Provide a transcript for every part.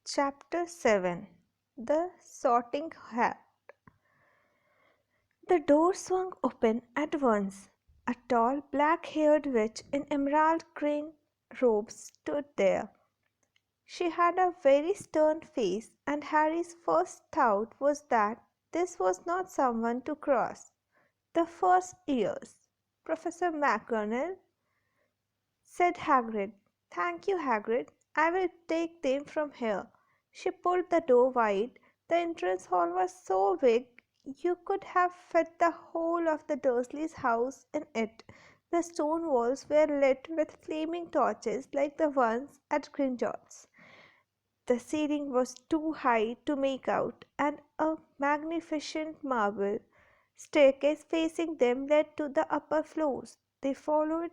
Chapter 7 The Sorting Hat. The door swung open at once. A tall, black haired witch in emerald green robes stood there. She had a very stern face, and Harry's first thought was that this was not someone to cross the first years. Professor McGonagall, said Hagrid. "Thank you, Hagrid. I will take them from here." She pulled the door wide. The entrance hall was so big you could have fit the whole of the Dursleys' house in it. The stone walls were lit with flaming torches like the ones at Gringotts. The ceiling was too high to make out, and a magnificent marble staircase facing them led to the upper floors. They followed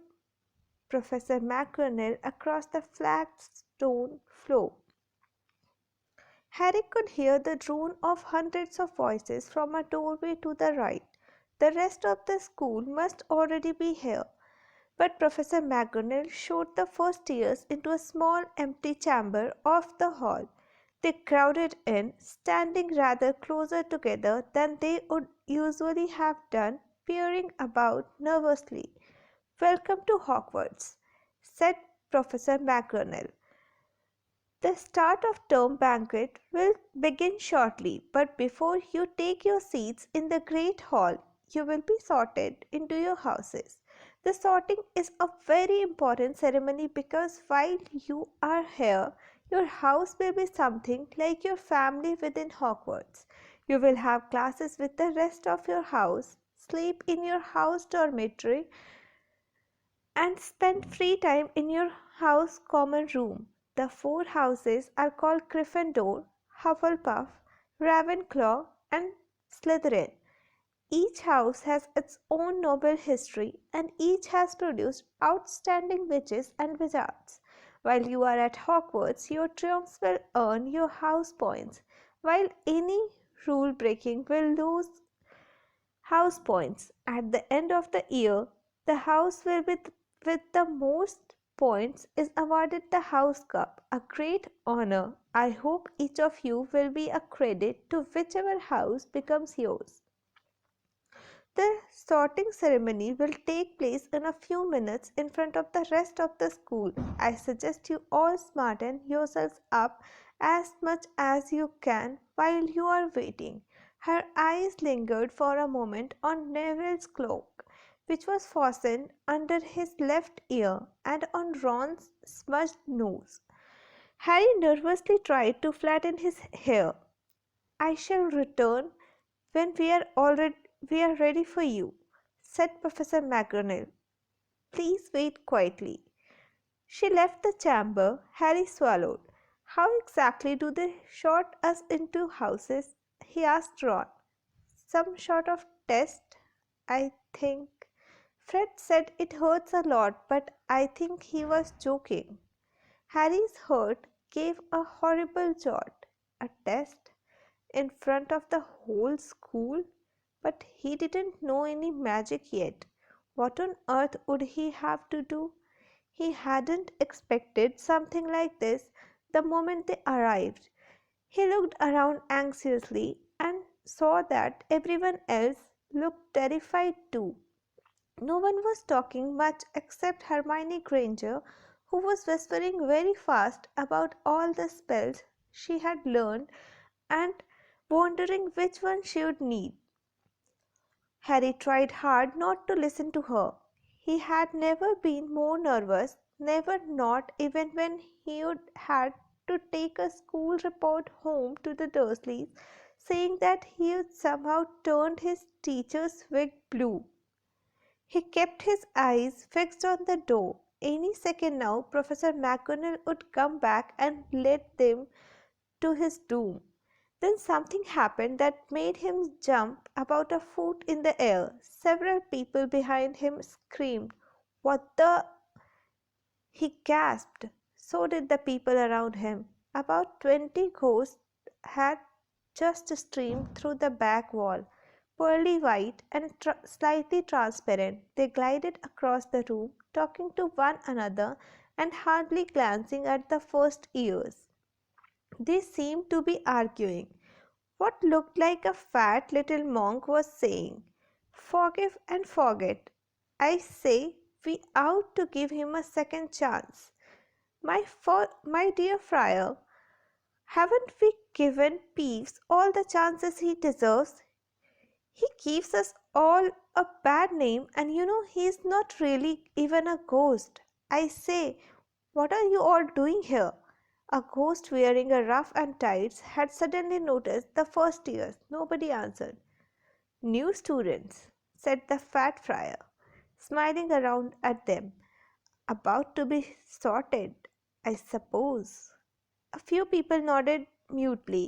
Professor McGonagall across the flat stone floor. Harry could hear the drone of hundreds of voices from a doorway to the right. The rest of the school must already be here. But Professor McGonagall showed the first years into a small empty chamber off the hall. They crowded in, standing rather closer together than they would usually have done, peering about nervously. "Welcome to Hogwarts," said Professor McGonagall. "The start of term banquet will begin shortly, but before you take your seats in the great hall, you will be sorted into your houses. The sorting is a very important ceremony because while you are here, your house will be something like your family within Hogwarts. You will have classes with the rest of your house, sleep in your house dormitory, and spend free time in your house common room. The four houses are called Gryffindor, Hufflepuff, Ravenclaw, and Slytherin. Each house has its own noble history, and each has produced outstanding witches and wizards. While you are at Hogwarts, your triumphs will earn your house points, while any rule breaking will lose house points. At the end of the year, the house with the most points is awarded the House Cup, a great honor. I hope each of you will be a credit to whichever house becomes yours. The sorting ceremony will take place in a few minutes in front of the rest of the school. I suggest you all smarten yourselves up as much as you can while you are waiting." Her eyes lingered for a moment on Neville's cloak, which was fastened under his left ear, and on Ron's smudged nose. Harry nervously tried to flatten his hair. "I shall return when we are ready for you," said Professor McGonagall. "Please wait quietly." She left the chamber. Harry swallowed. "How exactly do they sort us into houses?" he asked Ron. "Some sort of test, I think." Fred said it hurts a lot, but I think he was joking. Harry's heart gave a horrible jolt. A test? In front of the whole school? But he didn't know any magic yet. What on earth would he have to do? He hadn't expected something like this the moment they arrived. He looked around anxiously and saw that everyone else looked terrified too. No one was talking much except Hermione Granger, who was whispering very fast about all the spells she had learned and wondering which one she would need. Harry tried hard not to listen to her. He had never been more nervous, never, not even when he would had to take a school report home to the Dursleys, saying that he had somehow turned his teacher's wig blue. He kept his eyes fixed on the door. Any second now, Professor McGonagall would come back and lead them to his doom. Then something happened that made him jump about a foot in the air. Several people behind him screamed, "What the—" he gasped. So did the people around him. About 20 ghosts had just streamed through the back wall. Pearly white and slightly transparent, they glided across the room, talking to one another and hardly glancing at the first years. They seemed to be arguing. What looked like a fat little monk was saying, "Forgive and forget. I say we ought to give him a second chance. My dear friar, haven't we given Peeves all the chances he deserves? He gives us all a bad name, and he's not really even a ghost. I say, what are you all doing here?" A ghost wearing a ruff and tights had suddenly noticed the first years. Nobody answered. "New students," said the fat friar, smiling around at them. "About to be sorted, I suppose." A few people nodded mutely.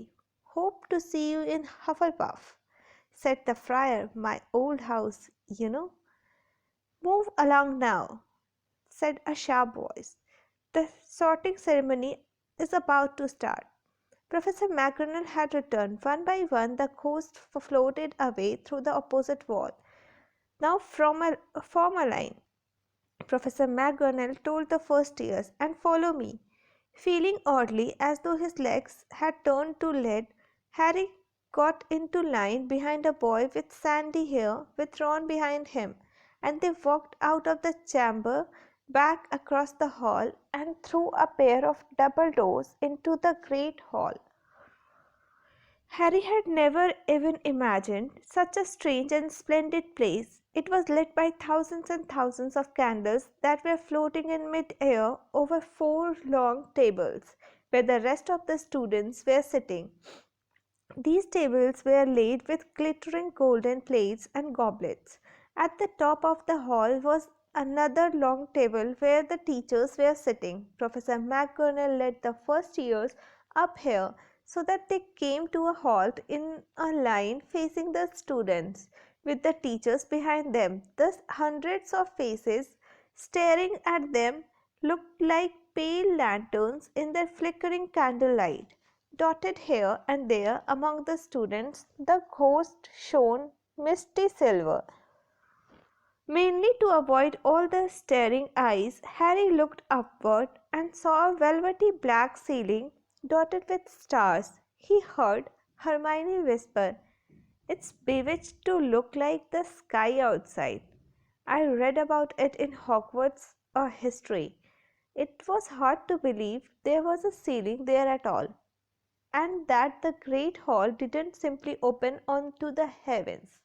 "Hope to see you in Hufflepuff," said the friar. "My old house, you know." "Move along now," said a sharp voice. "The sorting ceremony is about to start." Professor McGonagall had returned. One by one, the ghosts floated away through the opposite wall. "Now form a line," Professor McGonagall told the first years, "and follow me." Feeling oddly as though his legs had turned to lead, Harry got into line behind a boy with sandy hair with Ron behind him, and they walked out of the chamber, back across the hall, and through a pair of double doors into the great hall. Harry had never even imagined such a strange and splendid place. It was lit by thousands and thousands of candles that were floating in mid-air over four long tables, where the rest of the students were sitting. These tables were laid with glittering golden plates and goblets. At the top of the hall was another long table where the teachers were sitting. Professor McGonagall led the first years up here so that they came to a halt in a line facing the students, with the teachers behind them. Thus, hundreds of faces staring at them looked like pale lanterns in the flickering candlelight. Dotted here and there among the students, the ghost shone misty silver. Mainly to avoid all the staring eyes, Harry looked upward and saw a velvety black ceiling dotted with stars. He heard Hermione whisper, "It's bewitched to look like the sky outside. I read about it in Hogwarts history. It was hard to believe there was a ceiling there at all, and that the great hall didn't simply open onto the heavens."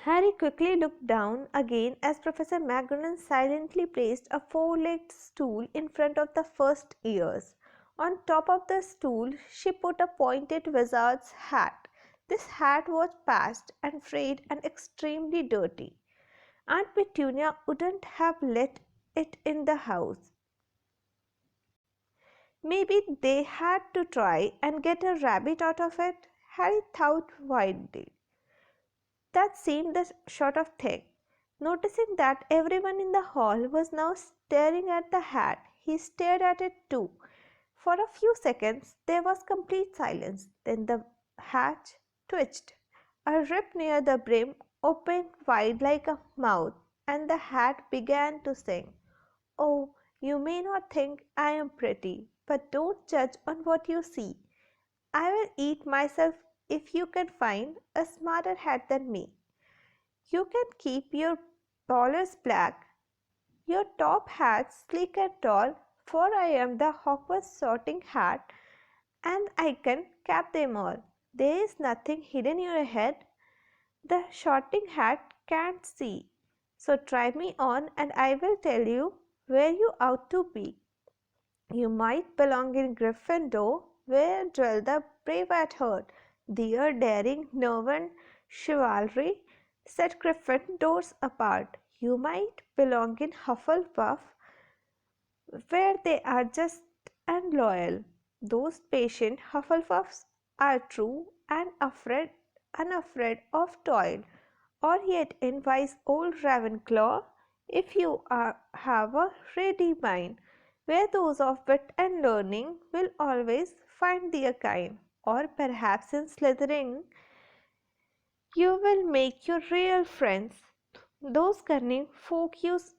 Harry quickly looked down again as Professor McGonagall silently placed a four-legged stool in front of the first ears. On top of the stool she put a pointed wizard's hat. This hat was patched and frayed and extremely dirty. Aunt Petunia wouldn't have let it in the house. Maybe they had to try and get a rabbit out of it. Harry thought wildly. That seemed the sort of thing. Noticing that everyone in the hall was now staring at the hat, he stared at it too. For a few seconds there was complete silence. Then the hatch twitched. A rip near the brim opened wide like a mouth, and the hat began to sing. "Oh, you may not think I am pretty, but don't judge on what you see. I will eat myself if you can find a smarter hat than me. You can keep your collars black, your top hats sleek and tall, for I am the Hogwarts sorting hat, and I can cap them all. There is nothing hidden in your head the sorting hat can't see. So try me on, and I will tell you where you ought to be. You might belong in Gryffindor, where dwell the brave at heart. Their daring, nerve, chivalry set Gryffindors apart. You might belong in Hufflepuff, where they are just and loyal. Those patient Hufflepuffs are true and unafraid of toil. Or yet in wise old Ravenclaw, if you have a ready mind, where those of wit and learning will always find their kind. Or perhaps in Slytherin, you will make your real friends. Those cunning folk use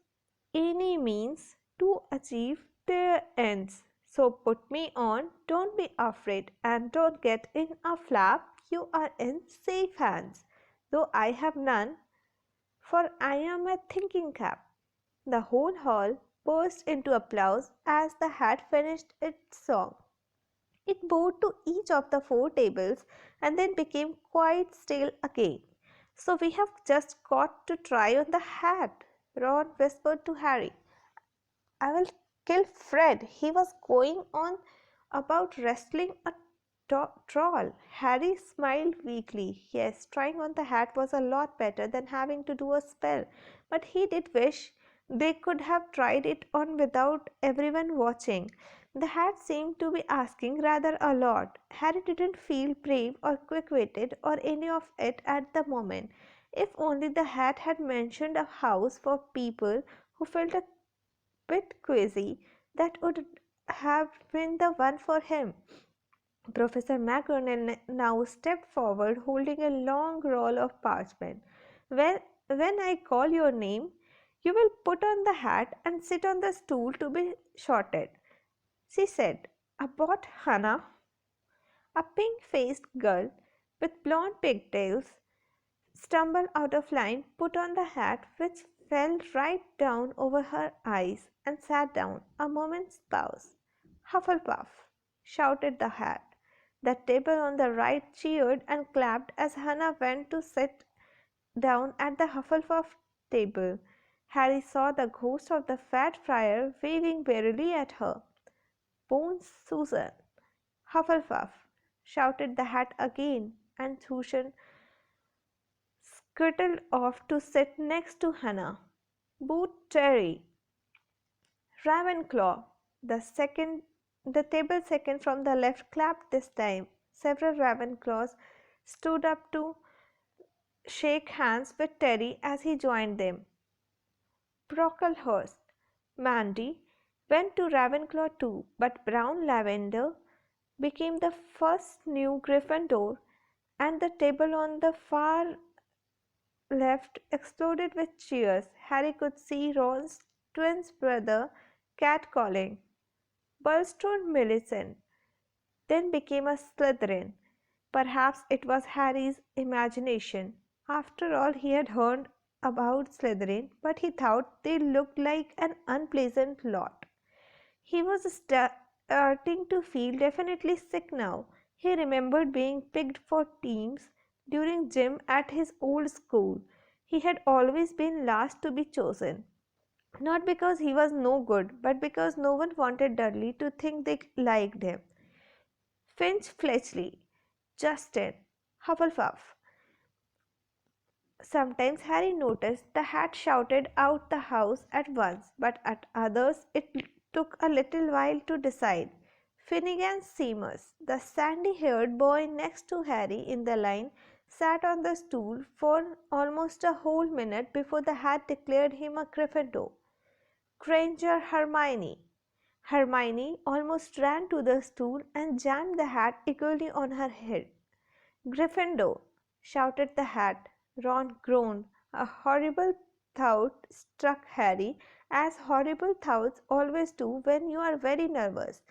any means to achieve their ends. So put me on, don't be afraid, and don't get in a flap. You are in safe hands, though I have none, for I am a thinking cap. The whole hall burst into applause as the hat finished its song. It bowed to each of the four tables and then became quite still again. So we have just got to try on the hat, Ron whispered to Harry. I will kill Fred. He was going on about wrestling a troll. Harry smiled weakly. Yes, trying on the hat was a lot better than having to do a spell, but he did wish they could have tried it on without everyone watching. The hat seemed to be asking rather a lot. Harry didn't feel brave or quick witted or any of it at the moment. If only the hat had mentioned a house for people who felt a bit queasy, that would have been the one for him. Professor McGonagall now stepped forward holding a long roll of parchment. When I call your name, you will put on the hat and sit on the stool to be shorted, she said. About Hannah, a pink faced girl with blonde pigtails, stumbled out of line, put on the hat, which fell right down over her eyes, and sat down. A moment's pause. Hufflepuff! Shouted the hat. The table on the right cheered and clapped as Hannah went to sit down at the Hufflepuff table. Harry saw the ghost of the fat friar waving wearily at her. Bones Susan! Hufflepuff! Shouted the hat again, and Susan scuttled off to sit next to Hannah. Boot Terry, Ravenclaw, the table second from the left clapped this time. Several Ravenclaws stood up to shake hands with Terry as he joined them. Brocklehurst, Mandy, went to Ravenclaw too, but Brown Lavender became the first new Gryffindor, and the table on the far left exploded with cheers. Harry could see Ron's twin brother catcalling. Bulstrode Millicent then became a Slytherin. Perhaps it was Harry's imagination. After all, he had heard about Slytherin, but he thought they looked like an unpleasant lot. He was starting to feel definitely sick now. He remembered being picked for teams during gym at his old school. He had always been last to be chosen. Not because he was no good, but because no one wanted Dudley to think they liked him. Finch Fletchley, Justin, Hufflepuff. Sometimes Harry noticed the hat shouted out the house at once, but at others it took a little while to decide. Finnegan Seamus, the sandy-haired boy next to Harry in the line, sat on the stool for almost a whole minute before the hat declared him a Gryffindor. Granger Hermione. Hermione almost ran to the stool and jammed the hat eagerly on her head. Gryffindor, shouted the hat. Ron groaned. A horrible thought struck Harry, as horrible thoughts always do when you are very nervous.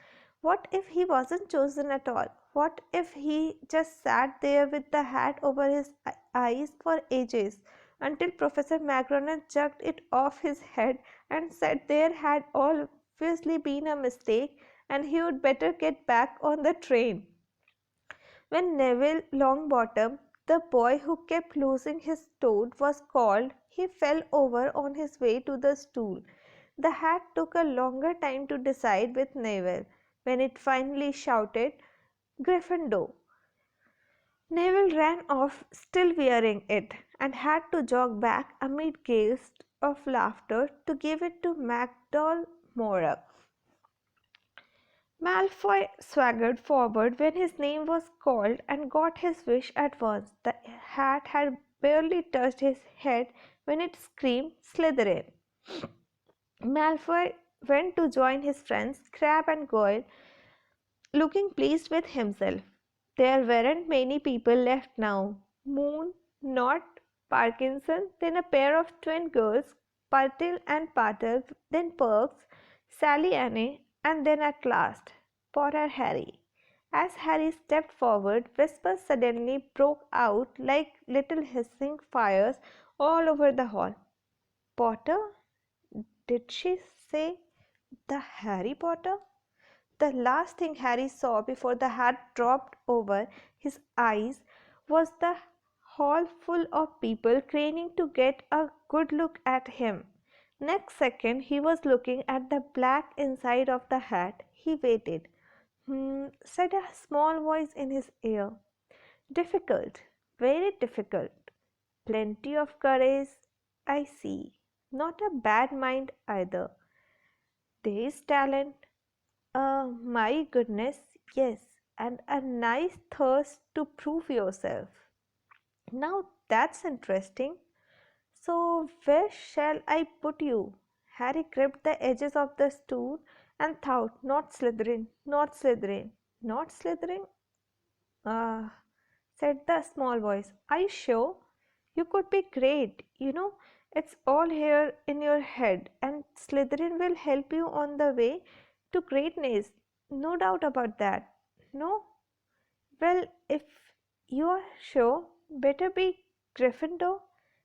What if he wasn't chosen at all? What if he just sat there with the hat over his eyes for ages, until Professor McGonagall jerked it off his head and said there had obviously been a mistake and he would better get back on the train? When Neville Longbottom, the boy who kept losing his toad, was called, he fell over on his way to the stool. The hat took a longer time to decide with Neville. When it finally shouted, Gryffindor, Neville ran off, still wearing it, and had to jog back amid gales of laughter to give it to Magdal Mora. Malfoy swaggered forward when his name was called and got his wish at once. The hat had barely touched his head when it screamed Slytherin. Malfoy went to join his friends Crabbe and Goyle, looking pleased with himself. There weren't many people left now. Moon, Not, Parkinson, then a pair of twin girls, Patil and Patil, then Perks, Sally Anne, And then at last, Potter Harry. As Harry stepped forward, whispers suddenly broke out like little hissing fires all over the hall. Potter? Did she say the Harry Potter? The last thing Harry saw before the hat dropped over his eyes was the hall full of people craning to get a good look at him. Next second, he was looking at the black inside of the hat. He waited. Said a small voice in his ear. Difficult, very difficult. Plenty of courage, I see. Not a bad mind either. There is talent. My goodness, yes, and a nice thirst to prove yourself. Now that's interesting. So, where shall I put you? Harry gripped the edges of the stool and thought, not Slytherin, not Slytherin, not Slytherin. Ah, said the small voice. Are you sure? You could be great. It's all here in your head, and Slytherin will help you on the way to greatness. No doubt about that. No? Well, if you are sure, better be Gryffindor.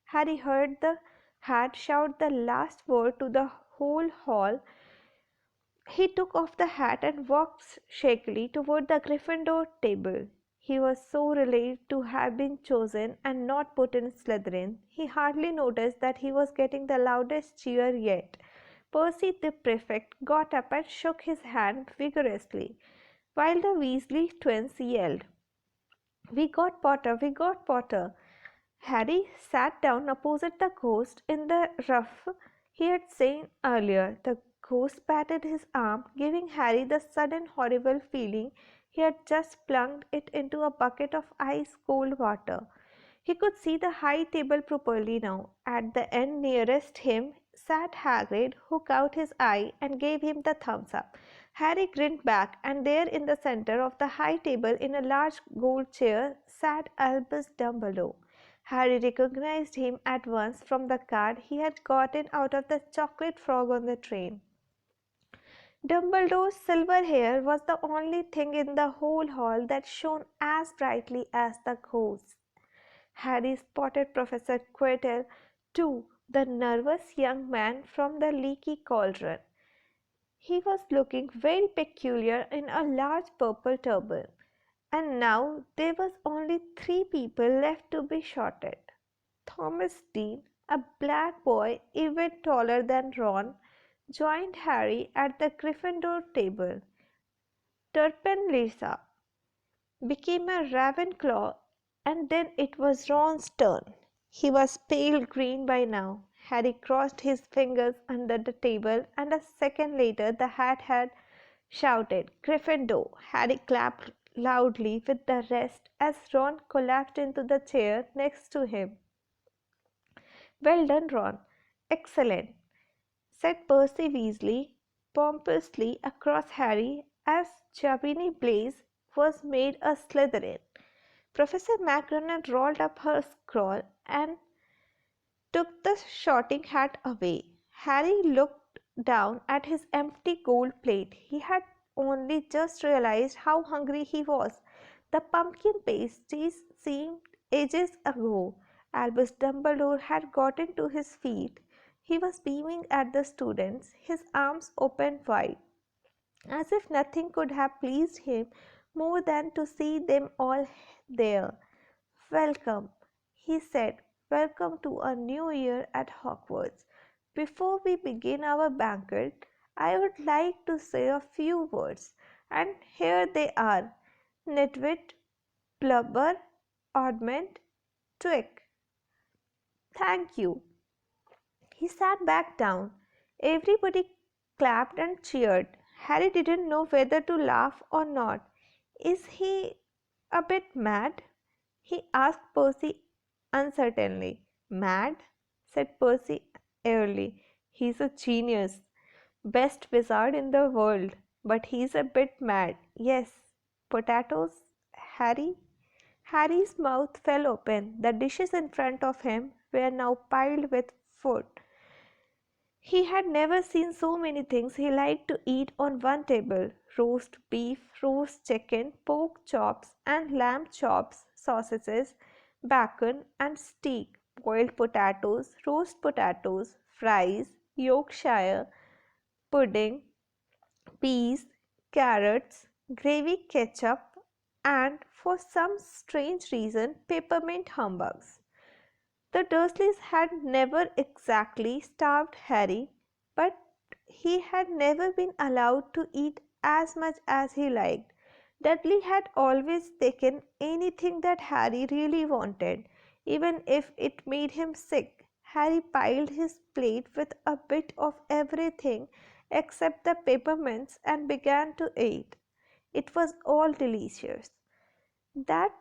Harry heard the hat shout the last word to the whole hall. He took off the hat and walked shakily toward the Gryffindor table. He was so relieved to have been chosen and not put in Slytherin. He hardly noticed that he was getting the loudest cheer yet. Percy the prefect got up and shook his hand vigorously, while the Weasley twins yelled, "We got Potter! We got Potter!" Harry sat down opposite the ghost in the rough he had seen earlier. The ghost patted his arm, giving Harry the sudden horrible feeling he had just plunged it into a bucket of ice cold water. He could see the high table properly now. At the end nearest him sat Hagrid, who caught his eye and gave him the thumbs up. Harry grinned back, and there in the center of the high table in a large gold chair sat Albus Dumbledore. Harry recognized him at once from the card he had gotten out of the chocolate frog on the train. Dumbledore's silver hair was the only thing in the whole hall that shone as brightly as the ghost's. Harry spotted Professor Quirrell, too, the nervous young man from the leaky cauldron. He was looking very peculiar in a large purple turban. And now there was only 3 people left to be shotted. Thomas Dean, a black boy even taller than Ron, joined Harry at the Gryffindor table. Turpin Lisa became a Ravenclaw, and then it was Ron's turn. He was pale green by now. Harry crossed his fingers under the table, and a second later the hat had shouted, "Gryffindor!" Harry clapped loudly with the rest as Ron collapsed into the chair next to him. "Well done, Ron. Excellent," said Percy Weasley pompously across Harry as Jabini Blaze was made a Slytherin. Professor McGonagall rolled up her scroll and took the shouting hat away. Harry looked down at his empty gold plate. He had only just realized how hungry he was. The pumpkin pasties seemed ages ago. Albus Dumbledore had gotten to his feet. He was beaming at the students, his arms open wide, as if nothing could have pleased him more than to see them all there. "Welcome," he said. "Welcome to a new year at Hogwarts. Before we begin our banquet, I would like to say a few words, and here they are. Nitwit, Blubber, Oddment, Twig. Thank you." He sat back down. Everybody clapped and cheered. Harry didn't know whether to laugh or not. "Is he a bit mad?" he asked Percy uncertainly. "Mad?" said Percy airily. "He's a genius, best wizard in the world, but he's a bit mad. Yes. Potatoes, Harry?" Harry's mouth fell open. The dishes in front of him were now piled with food. He had never seen so many things he liked to eat on one table: roast beef, roast chicken, pork chops and lamb chops, sausages, bacon and steak, boiled potatoes, roast potatoes, fries, Yorkshire pudding, peas, carrots, gravy ketchup, and for some strange reason, peppermint humbugs. The Dursleys had never exactly starved Harry, but he had never been allowed to eat as much as he liked. Dudley had always taken anything that Harry really wanted, even if it made him sick. Harry piled his plate with a bit of everything except the peppermints and began to eat. It was all delicious. That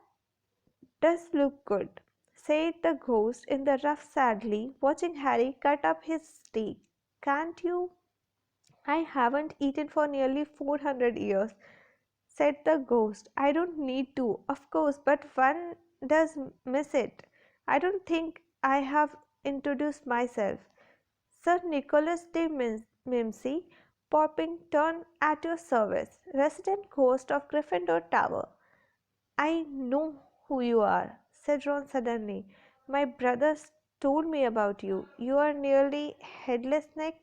does look good, said the ghost in the rough sadly, watching Harry cut up his steak. Can't you? I haven't eaten for nearly 400 years, said the ghost. I don't need to, of course, but one does miss it. I don't think I have introduced myself. Sir Nicholas de Mimsey, Poppington at your service, resident ghost of Gryffindor Tower. I know who you are, said Ron suddenly. My brothers told me about you. You are nearly headless, Nick.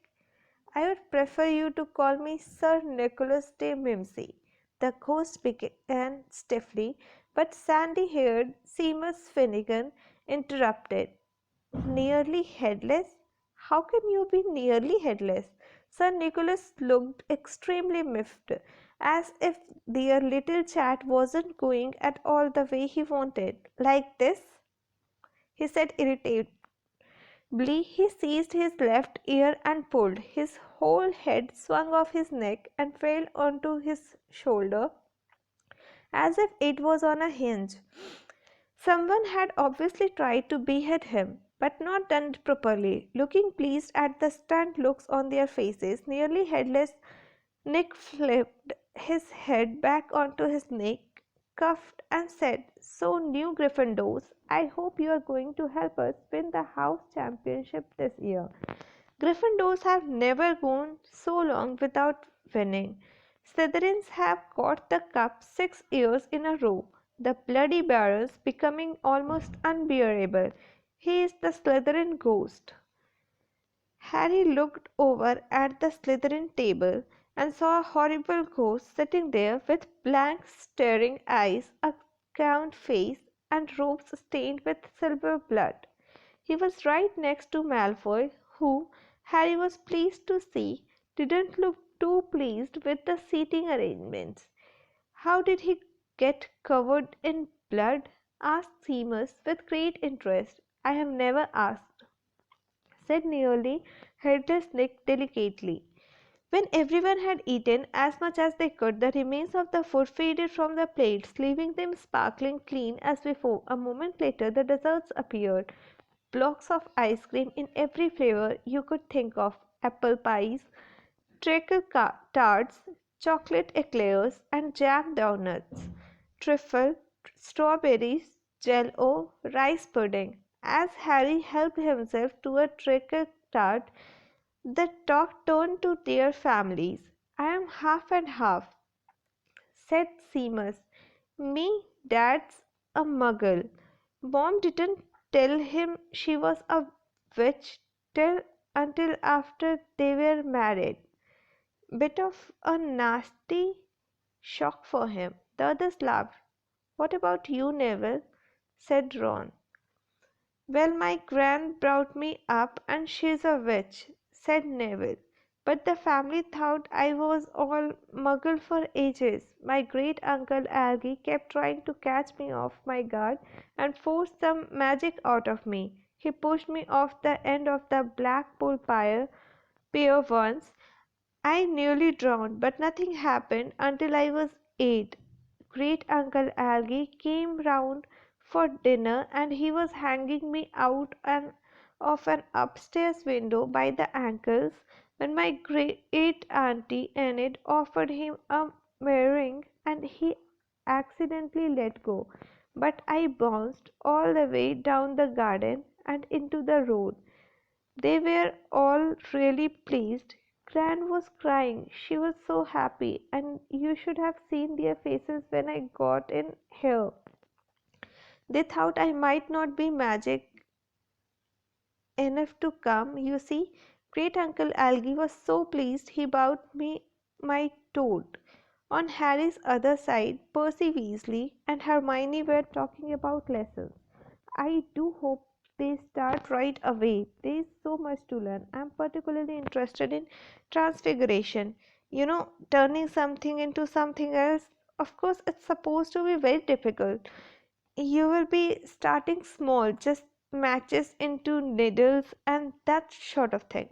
I would prefer you to call me Sir Nicholas de Mimsey. The ghost began stiffly, but sandy-haired Seamus Finnegan interrupted. Nearly headless? How can you be nearly headless? Sir Nicholas looked extremely miffed, as if their little chat wasn't going at all the way he wanted. Like this? He said irritably. He seized his left ear and pulled. His whole head swung off his neck and fell onto his shoulder as if it was on a hinge. Someone had obviously tried to behead him, but not done it properly. Looking pleased at the stunned looks on their faces, nearly headless, Nick flipped his head back onto his neck, coughed, and said, So, new Gryffindors, I hope you are going to help us win the house championship this year. Gryffindors have never gone so long without winning. Slytherins have got the cup 6 years in a row. The bloody barrels becoming almost unbearable. He is the Slytherin ghost. Harry looked over at the Slytherin table and saw a horrible ghost sitting there with blank staring eyes, a gaunt face, and robes stained with silver blood. He was right next to Malfoy, who, Harry was pleased to see, didn't look too pleased with the seating arrangements. How did he get covered in blood? Asked Seamus with great interest. I have never asked, said nearly headless Nick delicately. When everyone had eaten as much as they could, the remains of the food faded from the plates, leaving them sparkling clean as before. A moment later, the desserts appeared. Blocks of ice cream in every flavor you could think of: apple pies, treacle tarts, chocolate eclairs, and jam donuts, truffle, strawberries, jello, rice pudding. As Harry helped himself to a treacle tart, the talk turned to their families. I am half and half, said Seamus. Me, dad's a muggle. Mom didn't tell him she was a witch till until after they were married. Bit of a nasty shock for him. The others laughed. What about you, Neville? Said Ron. Well, my gran brought me up and she's a witch, said Neville. But the family thought I was all muggle for ages. My great uncle Algie kept trying to catch me off my guard and force some magic out of me. He pushed me off the end of the Blackpool pier once. I nearly drowned, but nothing happened until I was 8. Great Uncle Algie came round for dinner and he was hanging me out of an upstairs window by the ankles when my great auntie Enid offered him a meringue and he accidentally let go. But I bounced all the way down the garden and into the road. They were all really pleased. Gran was crying. She was so happy, and you should have seen their faces when I got in here. They thought I might not be magic enough to come. You see, Great Uncle Algie was so pleased he bowed me my toad. On Harry's other side, Percy Weasley and Hermione were talking about lessons. I do hope they start right away. There is so much to learn. I'm particularly interested in transfiguration. Turning something into something else. Of course, it's supposed to be very difficult. You will be starting small, just matches into needles and that sort of thing.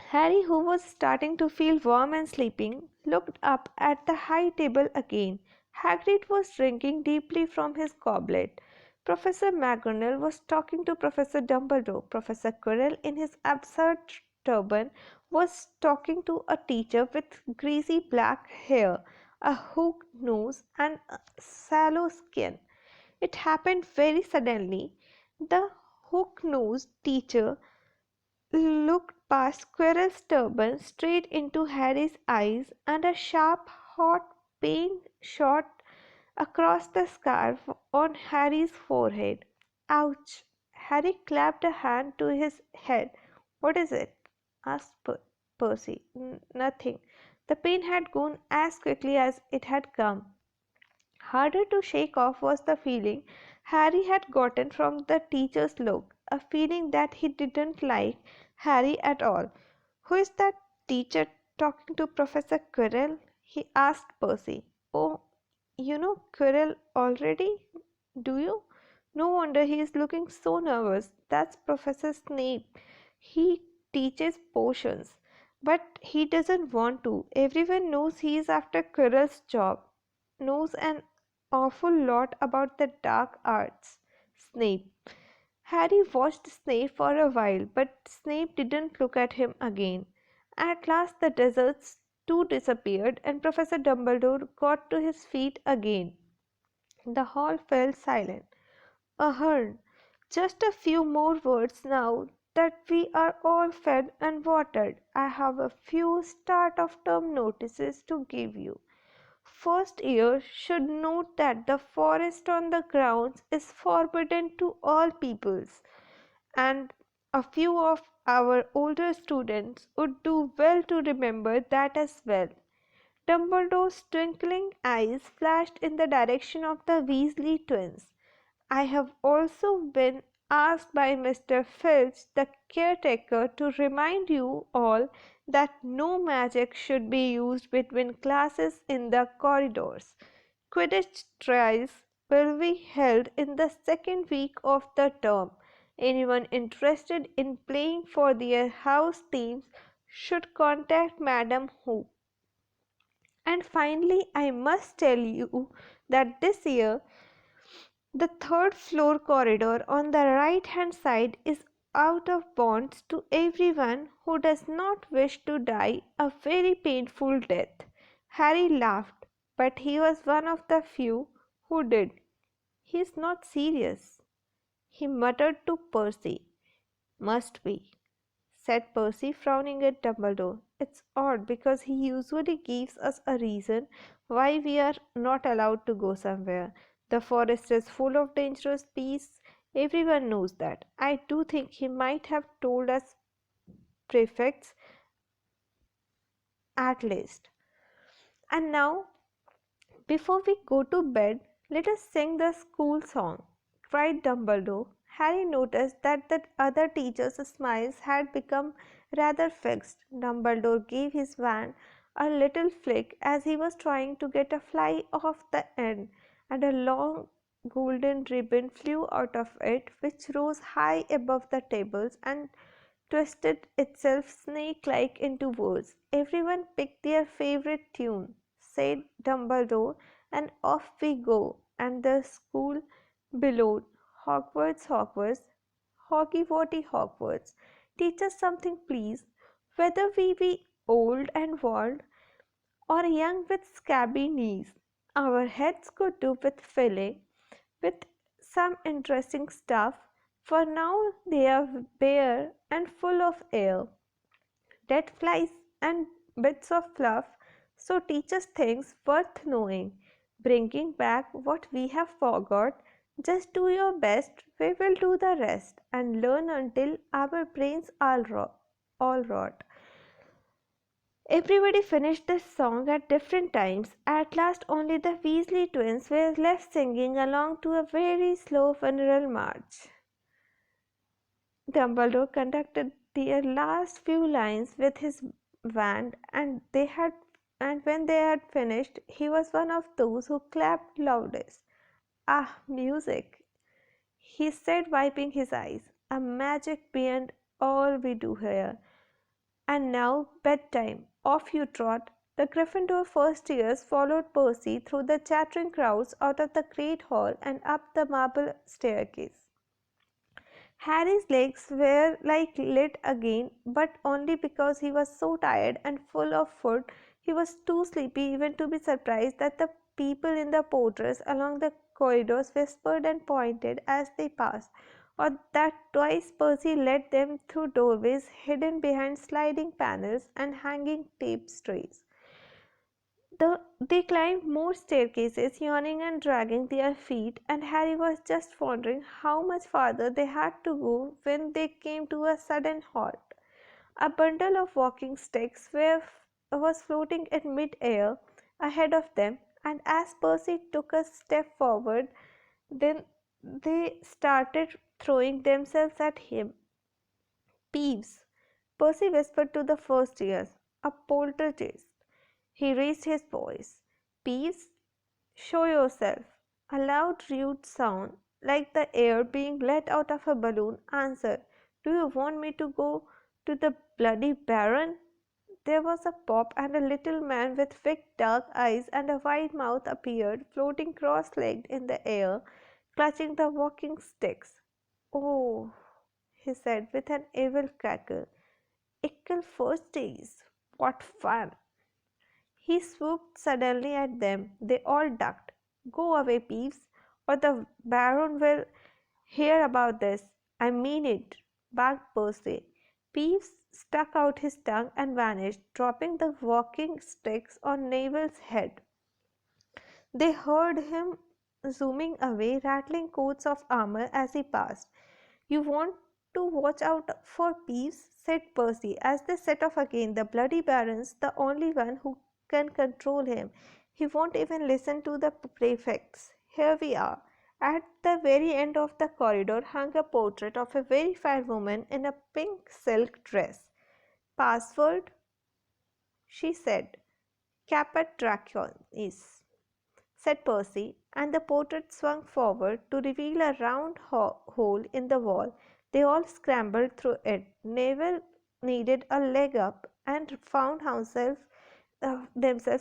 Harry, who was starting to feel warm and sleeping, looked up at the high table again. Hagrid was drinking deeply from his goblet. Professor McGonagall was talking to Professor Dumbledore. Professor Quirrell, in his absurd turban, was talking to a teacher with greasy black hair, a hooked nose, and a sallow skin. It happened very suddenly. The hook-nosed teacher looked past Quirrell's turban straight into Harry's eyes, and a sharp, hot pain shot across the scarf on Harry's forehead. Ouch! Harry clapped a hand to his head. What is it? asked Percy. Nothing. The pain had gone as quickly as it had come. Harder to shake off was the feeling Harry had gotten from the teacher's look, a feeling that he didn't like Harry at all. "Who is that teacher talking to Professor Quirrell?" he asked Percy. "Oh, you know Quirrell already, do you? No wonder he is looking so nervous. That's Professor Snape. He teaches potions, but he doesn't want to. Everyone knows he is after Quirrell's job. Knows an awful lot about the dark arts." Snape. Harry watched Snape for a while, but Snape didn't look at him again. At last the deserts too disappeared, and Professor Dumbledore got to his feet again. The hall fell silent. "Ahern, just a few more words now that we are all fed and watered. I have a few start of term notices to give you. First year should note that the forest on the grounds is forbidden to all peoples, and a few of our older students would do well to remember that as well." Dumbledore's twinkling eyes flashed in the direction of the Weasley twins. "I have also been asked by Mr. Filch, the caretaker, to remind you all that no magic should be used between classes in the corridors. Quidditch trials will be held in the second week of the term. Anyone interested in playing for their house teams should contact Madam Hoop. And finally, I must tell you that this year the third floor corridor on the right hand side is out of bounds to everyone who does not wish to die a very painful death." Harry laughed, but he was one of the few who did. "He is not serious," he muttered to Percy. "Must be," said Percy, frowning at Dumbledore. "It's odd because he usually gives us a reason why we are not allowed to go somewhere. The forest is full of dangerous beasts. Everyone knows that. I do think he might have told us prefects at least. And now, before we go to bed, let us sing the school song," cried Dumbledore. Harry noticed that the other teachers' smiles had become rather fixed. Dumbledore gave his wand a little flick as he was trying to get a fly off the end, and a long golden ribbon flew out of it, which rose high above the tables and twisted itself snake-like into words. "Everyone pick their favorite tune," said Dumbledore, "and off we go." And the school bellowed, "Hogwarts, Hogwarts, Hoggy Hogwarts. Teach us something, please. Whether we be old and worn, or young with scabby knees, our heads could do with filling with some interesting stuff. For now they are bare and full of air, dead flies and bits of fluff, so teach us things worth knowing, bringing back what we have forgot. Just do your best, we will do the rest, and learn until our brains all rot. Everybody finished the song at different times. At last, only the Weasley twins were left singing along to a very slow funeral march. Dumbledore conducted their last few lines with his wand, and when they had finished, he was one of those who clapped loudest. Ah, music, he said, wiping his eyes. A magic beyond all we do here. And now, bedtime. Off you trot. The Gryffindor first years followed Percy through the chattering crowds out of the great hall and up the marble staircase. Harry's legs were like lit again, but only because he was so tired and full of food he was too sleepy even to be surprised that the people in the porters along the corridors whispered and pointed as they passed, or that twice Percy led them through doorways hidden behind sliding panels and hanging tapestries. They climbed more staircases, yawning and dragging their feet, and Harry was just wondering how much farther they had to go when they came to a sudden halt. A bundle of walking sticks was floating in mid-air ahead of them, and as Percy took a step forward, then they started throwing themselves at him. Peeves, Percy whispered to the first years. A poltergeist. He raised his voice. Peeves, show yourself. A loud, rude sound, like the air being let out of a balloon, answered. Do you want me to go to the bloody baron? There was a pop, and a little man with big dark eyes and a wide mouth appeared, floating cross-legged in the air, clutching the walking sticks. Oh, he said with an evil cackle. Ickle first days. What fun! He swooped suddenly at them. They all ducked. Go away, Peeves, or the Baron will hear about this. I mean it, barked Percy. Peeves stuck out his tongue and vanished, dropping the walking sticks on Neville's head. They heard him zooming away, rattling coats of armor as he passed. You want to watch out for Peeves, said Percy, as they set off again. The bloody Baron's the only one who can control him. He won't even listen to the prefects. Here we are. At the very end of the corridor hung a portrait of a very fair woman in a pink silk dress. Password? She said. Caput Draconis, said Percy, and the portrait swung forward to reveal a round hole in the wall. They all scrambled through it. Neville needed a leg up and found themselves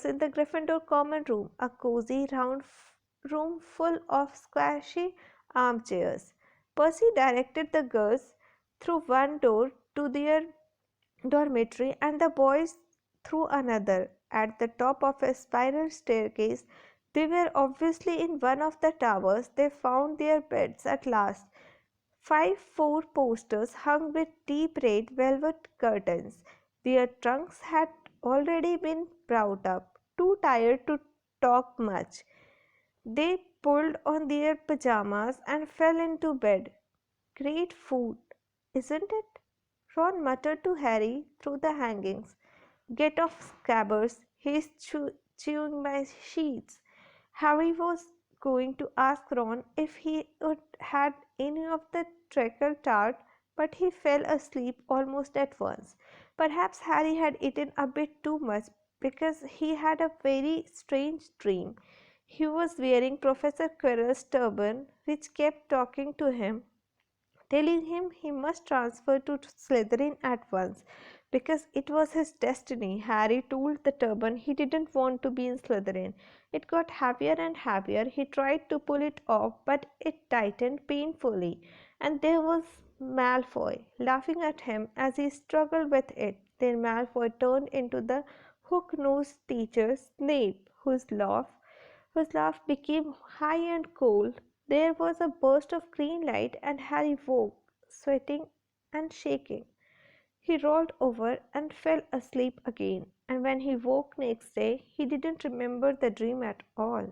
in the Gryffindor common room, a cozy round room full of squashy armchairs. Percy directed the girls through one door to their dormitory and the boys through another. At the top of a spiral staircase, they were obviously in one of the towers. They found their beds at last. 5 4 posters hung with deep red velvet curtains. Their trunks had already been brought up, too tired to talk much. They pulled on their pajamas and fell into bed. Great food, isn't it? Ron muttered to Harry through the hangings. Get off, Scabbers, he's chewing my sheets. Harry was going to ask Ron if he would had any of the treacle tart, but he fell asleep almost at once. Perhaps Harry had eaten a bit too much because he had a very strange dream. He was wearing Professor Quirrell's turban, which kept talking to him, telling him he must transfer to Slytherin at once because it was his destiny. Harry told the turban he didn't want to be in Slytherin. It got heavier and heavier. He tried to pull it off, but it tightened painfully. And there was Malfoy laughing at him as he struggled with it. Then Malfoy turned into the hook-nosed teacher Snape, whose laugh became high and cold. There was a burst of green light, and Harry woke, sweating and shaking. He rolled over and fell asleep again, and when he woke next day, he didn't remember the dream at all.